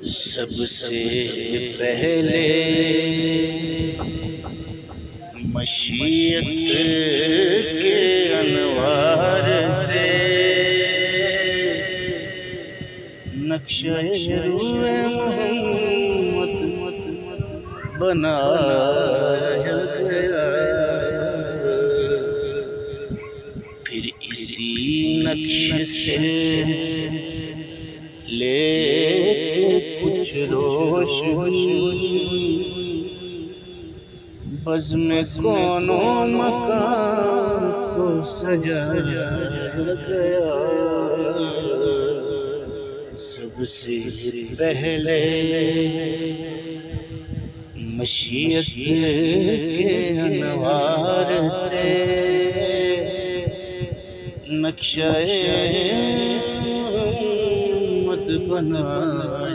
سب سے پہلے مشیت کے انوار سے نقشہ روح محمد بنایا گیا، پھر اسی نقش سے لے کے کچھ روشنی بزم کون و مکان کو سجایا گیا۔ سب سے پہلے مشیت کے انوار سے نقشہ محمد بنایا